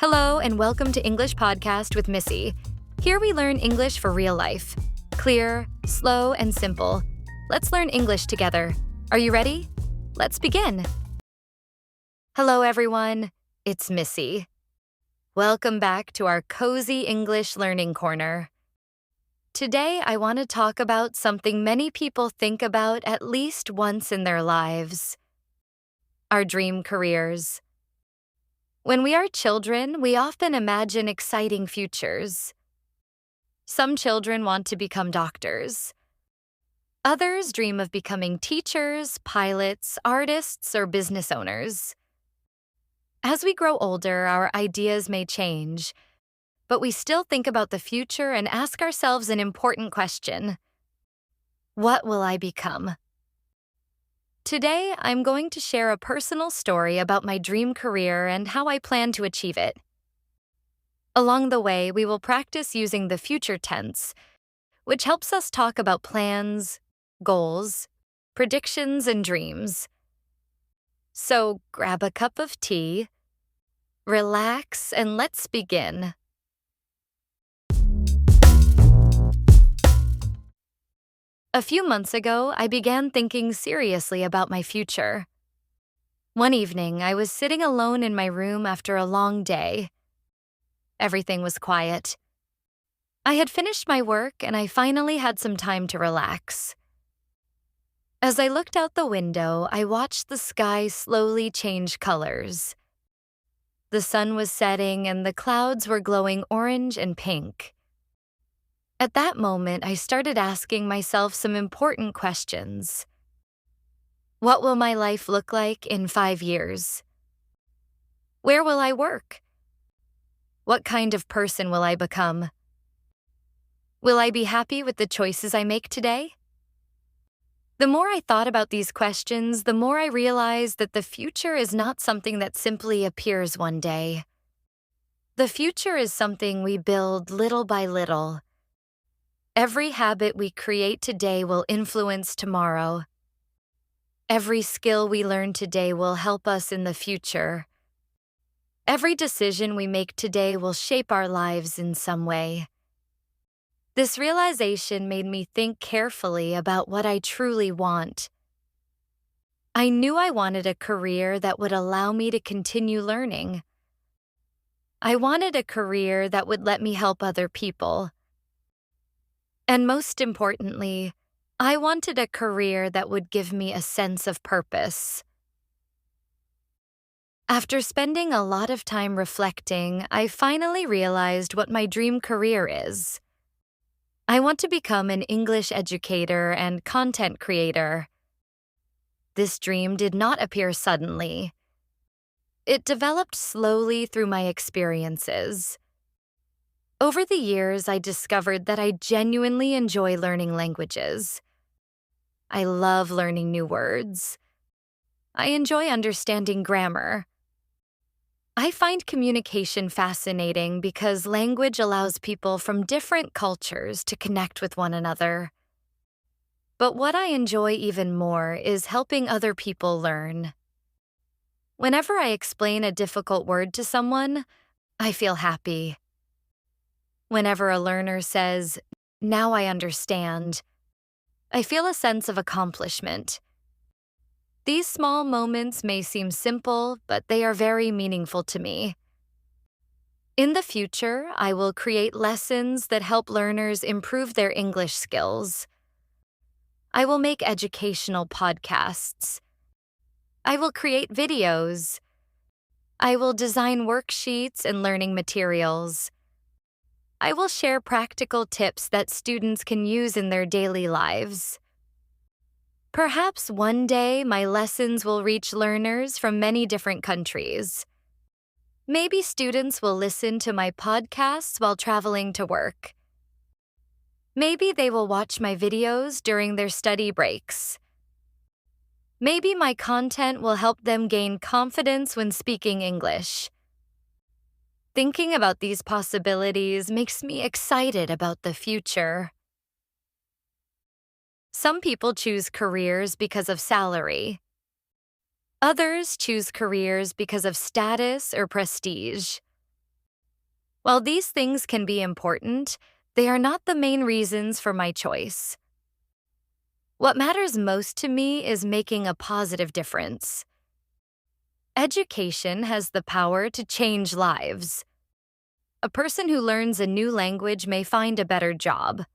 Hello, and welcome to English Podcast with Missy. Here we learn English for real life. Clear, slow, and simple. Let's learn English together. Are you ready? Let's begin. Hello, everyone. It's Missy. Welcome back to our cozy English learning corner. Today, I want to talk about something many people think about at least once in their lives: our dream careers. When we are children, we often imagine exciting futures. Some children want to become doctors. Others dream of becoming teachers, pilots, artists, or business owners. As we grow older, our ideas may change, but we still think about the future and ask ourselves an important question: what will I become? Today, I'm going to share a personal story about my dream career and how I plan to achieve it. Along the way, we will practice using the future tense, which helps us talk about plans, goals, predictions, and dreams. So grab a cup of tea, relax, and let's begin. A few months ago, I began thinking seriously about my future. One evening, I was sitting alone in my room after a long day. Everything was quiet. I had finished my work and I finally had some time to relax. As I looked out the window, I watched the sky slowly change colors. The sun was setting and the clouds were glowing orange and pink. At that moment, I started asking myself some important questions. What will my life look like in 5 years? Where will I work? What kind of person will I become? Will I be happy with the choices I make today? The more I thought about these questions, the more I realized that the future is not something that simply appears one day. The future is something we build little by little. Every habit we create today will influence tomorrow. Every skill we learn today will help us in the future. Every decision we make today will shape our lives in some way. This realization made me think carefully about what I truly want. I knew I wanted a career that would allow me to continue learning. I wanted a career that would let me help other people. And most importantly, I wanted a career that would give me a sense of purpose. After spending a lot of time reflecting, I finally realized what my dream career is. I want to become an English educator and content creator. This dream did not appear suddenly. It developed slowly through my experiences. Over the years, I discovered that I genuinely enjoy learning languages. I love learning new words. I enjoy understanding grammar. I find communication fascinating because language allows people from different cultures to connect with one another. But what I enjoy even more is helping other people learn. Whenever I explain a difficult word to someone, I feel happy. Whenever a learner says, "Now I understand," I feel a sense of accomplishment. These small moments may seem simple, but they are very meaningful to me. In the future, I will create lessons that help learners improve their English skills. I will make educational podcasts. I will create videos. I will design worksheets and learning materials. I will share practical tips that students can use in their daily lives. Perhaps one day my lessons will reach learners from many different countries. Maybe students will listen to my podcasts while traveling to work. Maybe they will watch my videos during their study breaks. Maybe my content will help them gain confidence when speaking English. Thinking about these possibilities makes me excited about the future. Some people choose careers because of salary. Others choose careers because of status or prestige. While these things can be important, they are not the main reasons for my choice. What matters most to me is making a positive difference. Education has the power to change lives. A person who learns a new language may find a better job.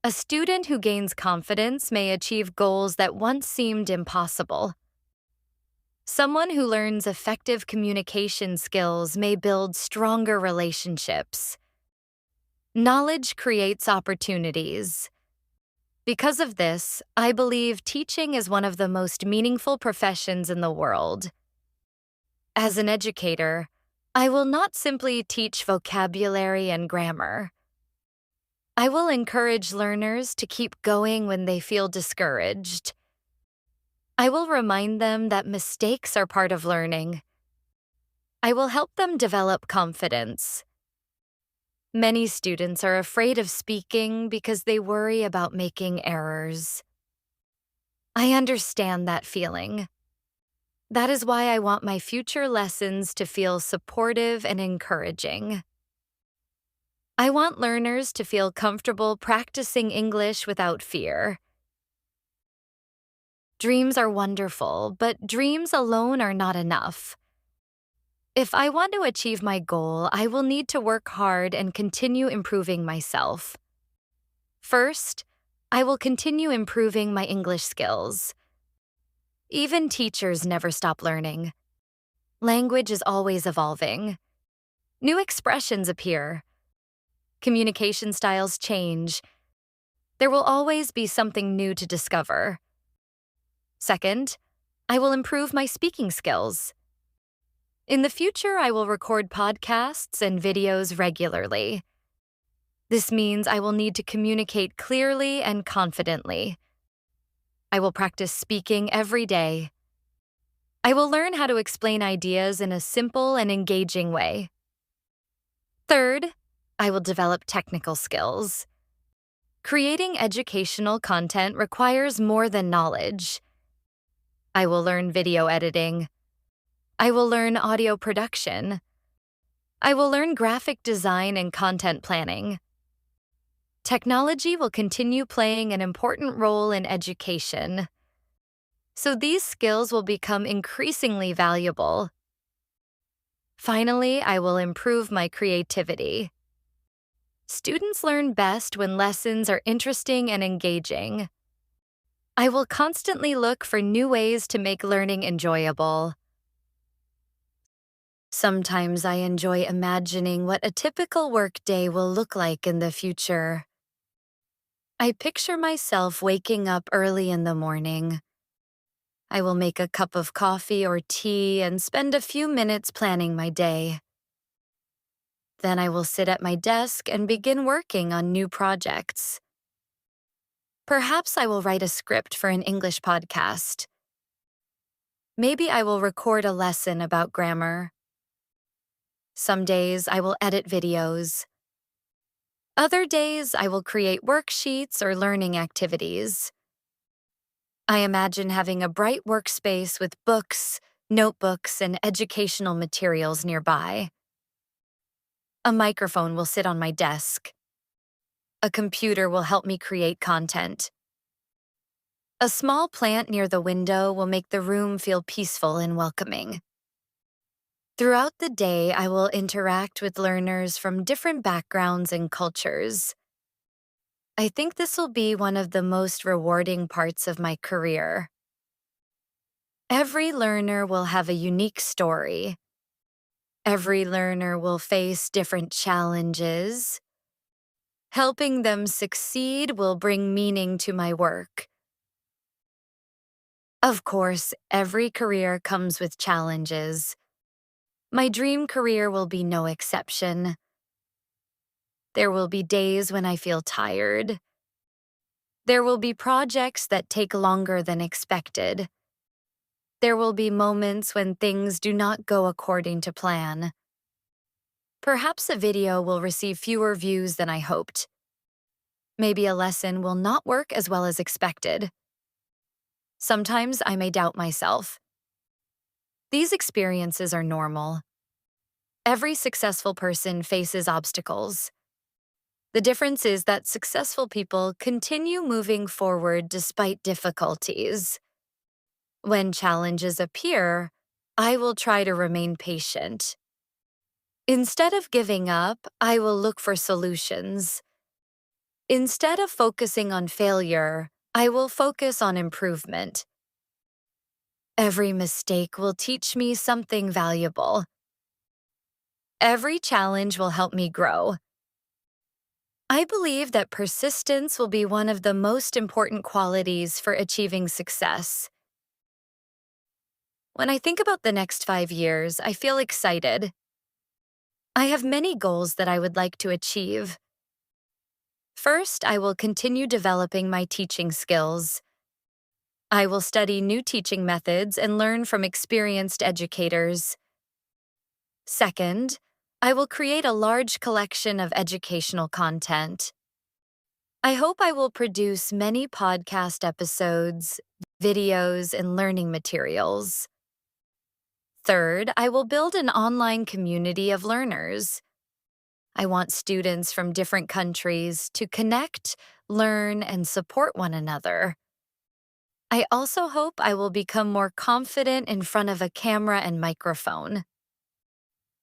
A student who gains confidence may achieve goals that once seemed impossible. Someone who learns effective communication skills may build stronger relationships. Knowledge creates opportunities. Because of this, I believe teaching is one of the most meaningful professions in the world. As an educator, I will not simply teach vocabulary and grammar. I will encourage learners to keep going when they feel discouraged. I will remind them that mistakes are part of learning. I will help them develop confidence. Many students are afraid of speaking because they worry about making errors. I understand that feeling. That is why I want my future lessons to feel supportive and encouraging. I want learners to feel comfortable practicing English without fear. Dreams are wonderful, but dreams alone are not enough. If I want to achieve my goal, I will need to work hard and continue improving myself. First, I will continue improving my English skills. Even teachers never stop learning. Language is always evolving. New expressions appear. Communication styles change. There will always be something new to discover. Second, I will improve my speaking skills. In the future, I will record podcasts and videos regularly. This means I will need to communicate clearly and confidently. I will practice speaking every day. I will learn how to explain ideas in a simple and engaging way. Third, I will develop technical skills. Creating educational content requires more than knowledge. I will learn video editing. I will learn audio production. I will learn graphic design and content planning. Technology will continue playing an important role in education, so these skills will become increasingly valuable. Finally, I will improve my creativity. Students learn best when lessons are interesting and engaging. I will constantly look for new ways to make learning enjoyable. Sometimes I enjoy imagining what a typical workday will look like in the future. I picture myself waking up early in the morning. I will make a cup of coffee or tea and spend a few minutes planning my day. Then I will sit at my desk and begin working on new projects. Perhaps I will write a script for an English podcast. Maybe I will record a lesson about grammar. Some days I will edit videos. Other days I will create worksheets or learning activities. I imagine having a bright workspace with books, notebooks, and educational materials nearby. A microphone will sit on my desk. A computer will help me create content. A small plant near the window will make the room feel peaceful and welcoming. Throughout the day, I will interact with learners from different backgrounds and cultures. I think this will be one of the most rewarding parts of my career. Every learner will have a unique story. Every learner will face different challenges. Helping them succeed will bring meaning to my work. Of course, every career comes with challenges. My dream career will be no exception. There will be days when I feel tired. There will be projects that take longer than expected. There will be moments when things do not go according to plan. Perhaps a video will receive fewer views than I hoped. Maybe a lesson will not work as well as expected. Sometimes I may doubt myself. These experiences are normal. Every successful person faces obstacles. The difference is that successful people continue moving forward despite difficulties. When challenges appear, I will try to remain patient. Instead of giving up, I will look for solutions. Instead of focusing on failure, I will focus on improvement. Every mistake will teach me something valuable. Every challenge will help me grow. I believe that persistence will be one of the most important qualities for achieving success. When I think about the next 5 years, I feel excited. I have many goals that I would like to achieve. First, I will continue developing my teaching skills. I will study new teaching methods and learn from experienced educators. Second, I will create a large collection of educational content. I hope I will produce many podcast episodes, videos, and learning materials. Third, I will build an online community of learners. I want students from different countries to connect, learn, and support one another. I also hope I will become more confident in front of a camera and microphone.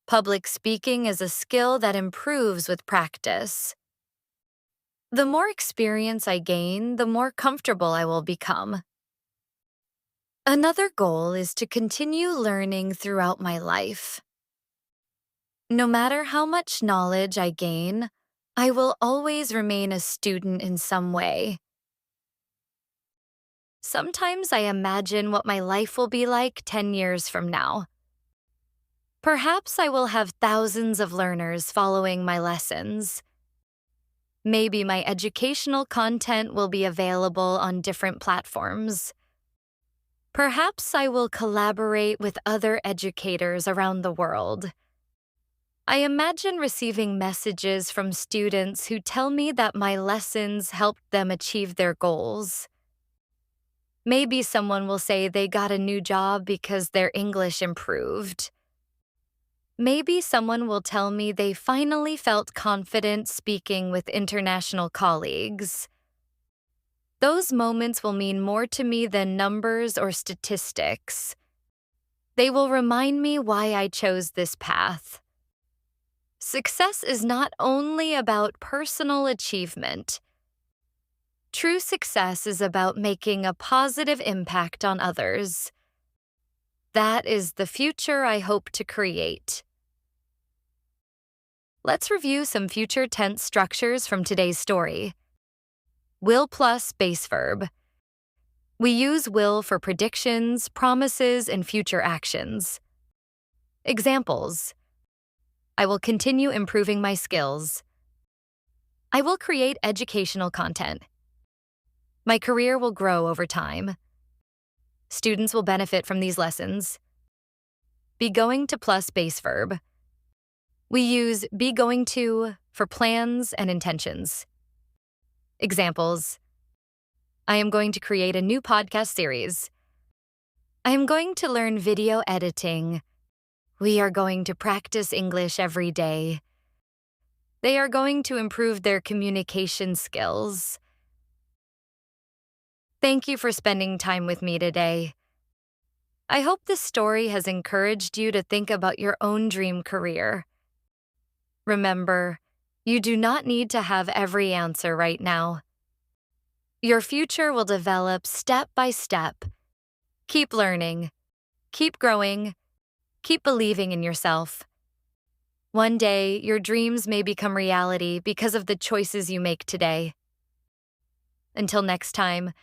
Public speaking is a skill that improves with practice. The more experience I gain, the more comfortable I will become. Another goal is to continue learning throughout my life. No matter how much knowledge I gain, I will always remain a student in some way. Sometimes I imagine what my life will be like 10 years from now. Perhaps I will have thousands of learners following my lessons. Maybe my educational content will be available on different platforms. Perhaps I will collaborate with other educators around the world. I imagine receiving messages from students who tell me that my lessons helped them achieve their goals. Maybe someone will say they got a new job because their English improved. Maybe someone will tell me they finally felt confident speaking with international colleagues. Those moments will mean more to me than numbers or statistics. They will remind me why I chose this path. Success is not only about personal achievement. True success is about making a positive impact on others. That is the future I hope to create. Let's review some future tense structures from today's story. Will plus base verb. We use will for predictions, promises, and future actions. Examples: I will continue improving my skills. I will create educational content. My career will grow over time. Students will benefit from these lessons. Be going to plus base verb. We use be going to for plans and intentions. Examples: I am going to create a new podcast series. I am going to learn video editing. We are going to practice English every day. They are going to improve their communication skills. Thank you for spending time with me today. I hope this story has encouraged you to think about your own dream career. Remember, you do not need to have every answer right now. Your future will develop step by step. Keep learning. Keep growing. Keep believing in yourself. One day, your dreams may become reality because of the choices you make today. Until next time,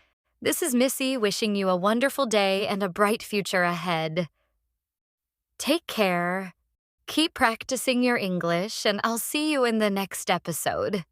this is Missy wishing you a wonderful day and a bright future ahead. Take care, keep practicing your English, and I'll see you in the next episode.